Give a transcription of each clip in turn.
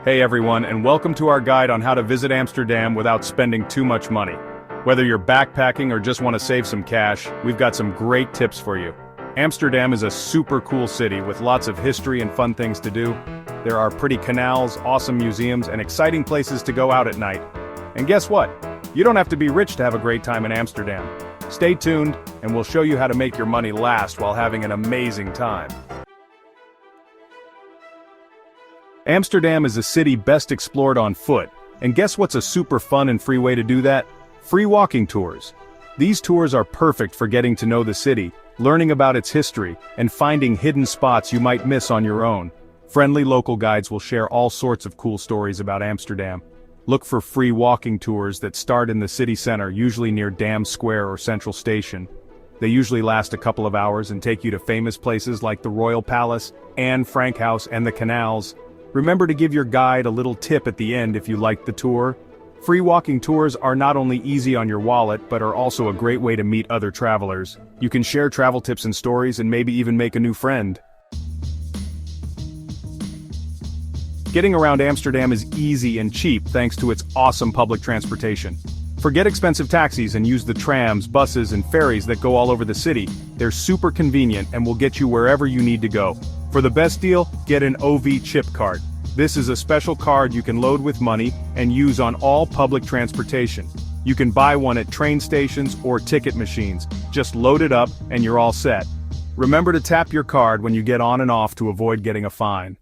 Hey everyone, and welcome to our guide on how to visit Amsterdam without spending too much money. Whether you're backpacking or just want to save some cash, we've got some great tips for you. Amsterdam is a super cool city with lots of history and fun things to do. There are pretty canals, awesome museums, and exciting places to go out at night. And guess what? You don't have to be rich to have a great time in Amsterdam. Stay tuned, and we'll show you how to make your money last while having an amazing time. Amsterdam is a city best explored on foot, and guess what's a super fun and free way to do that? Free walking tours. These tours are perfect for getting to know the city, learning about its history, and finding hidden spots you might miss on your own. Friendly local guides will share all sorts of cool stories about Amsterdam. Look for free walking tours that start in the city center, usually near Dam Square or Central Station. They usually last a couple of hours and take you to famous places like the Royal Palace, Anne Frank House, and the canals. Remember to give your guide a little tip at the end if you liked the tour. Free walking tours are not only easy on your wallet but are also a great way to meet other travelers. You can share travel tips and stories and maybe even make a new friend. Getting around Amsterdam is easy and cheap thanks to its awesome public transportation. Forget expensive taxis and use the trams, buses, and ferries that go all over the city. They're super convenient and will get you wherever you need to go. For the best deal, get an OV chip card. This is a special card you can load with money and use on all public transportation. You can buy one at train stations or ticket machines. Just load it up and you're all set. Remember to tap your card when you get on and off to avoid getting a fine.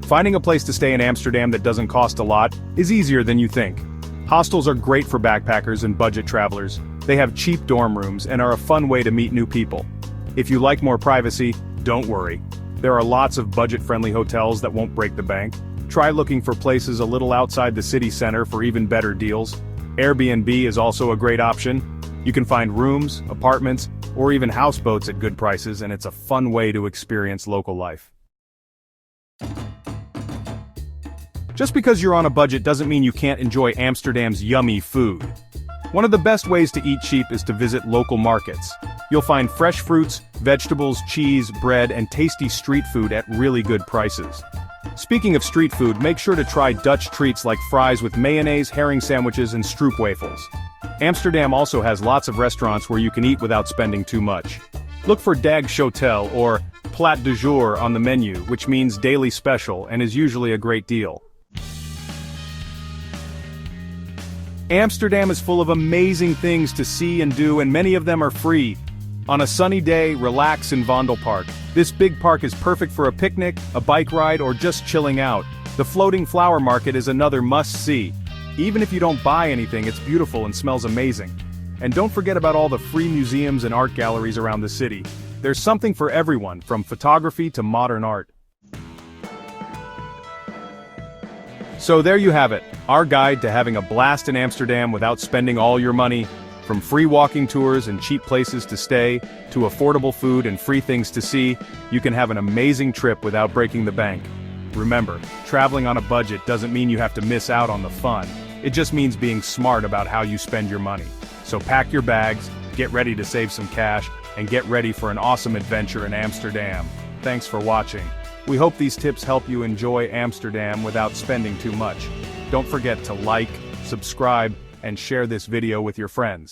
Finding a place to stay in Amsterdam that doesn't cost a lot is easier than you think. Hostels are great for backpackers and budget travelers. They have cheap dorm rooms and are a fun way to meet new people. If you like more privacy, don't worry. There are lots of budget-friendly hotels that won't break the bank. Try looking for places a little outside the city center for even better deals. Airbnb is also a great option. You can find rooms, apartments, or even houseboats at good prices, and it's a fun way to experience local life. Just because you're on a budget doesn't mean you can't enjoy Amsterdam's yummy food. One of the best ways to eat cheap is to visit local markets. You'll find fresh fruits, vegetables, cheese, bread, and tasty street food at really good prices. Speaking of street food, make sure to try Dutch treats like fries with mayonnaise, herring sandwiches, and stroopwafels. Amsterdam also has lots of restaurants where you can eat without spending too much. Look for Dag Schotel or Plat du Jour on the menu, which means daily special and is usually a great deal. Amsterdam is full of amazing things to see and do, and many of them are free. On a sunny day, relax in Vondelpark. This big park is perfect for a picnic, a bike ride, or just chilling out. The floating flower market is another must-see. Even if you don't buy anything, it's beautiful and smells amazing. And don't forget about all the free museums and art galleries around the city. There's something for everyone, from photography to modern art. So there you have it, our guide to having a blast in Amsterdam without spending all your money. From free walking tours and cheap places to stay, to affordable food and free things to see, you can have an amazing trip without breaking the bank. Remember, traveling on a budget doesn't mean you have to miss out on the fun. It just means being smart about how you spend your money. So pack your bags, get ready to save some cash, and get ready for an awesome adventure in Amsterdam. Thanks for watching. We hope these tips help you enjoy Amsterdam without spending too much. Don't forget to like, subscribe, and share this video with your friends.